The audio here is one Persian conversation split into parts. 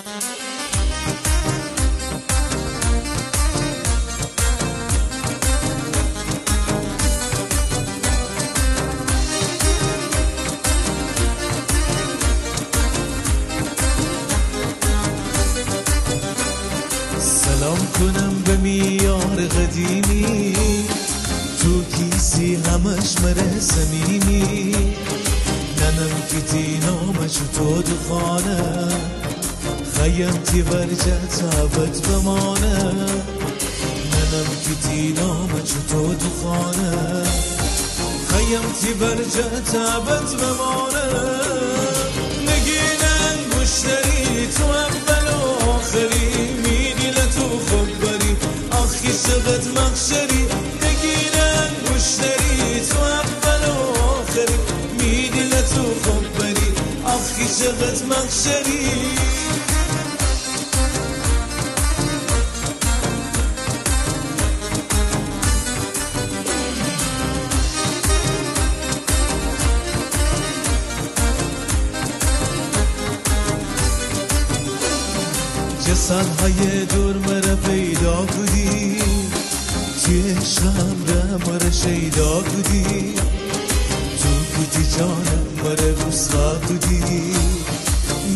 سلام کنم به میار قدیمی، تو کیسی همش مره سمیمی، ننم کتی نامش تو دخانه، خیمتی ورجه تابت بمانه، ننم کتی نامش تو دخانه، خیمتی ورجه تابت بمانه، نگینن مشتری تو اول و آخری، میدی لتو خود بری آخی شغت مخشری، نگینن مشتری تو اول و آخری، میدی لتو خود بری آخی شغت مخشری. چه سالهای دور مرا پیدا کدی، توی عشقم مرا شیدا کدی، تو کتی جانم مرا رسوا کدی،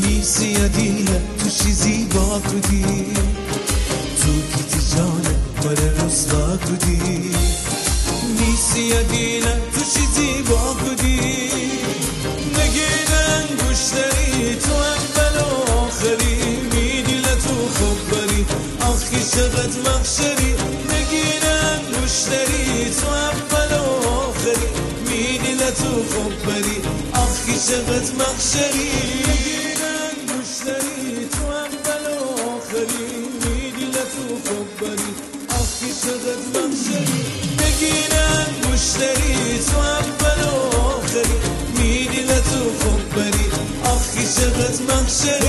میسی دیله تو چیزی با کدی، تو کتی جانم مرا رسوا کدی، میسی دیله تو چیزی با کدی، نگیدن گوشتری تو اول و آخری، آخی شغت مخشری، نگیرن مشتری تو اول و آخری، میدی لتو خوب بری آخی شغت مخشری، نگیرن مشتری تو اول و آخری، میدی لتو خوب بری آخی شغت مخشری، نگیرن مشتری تو اول و آخری، میدی لتو خوب بری آخی شغت مخشری.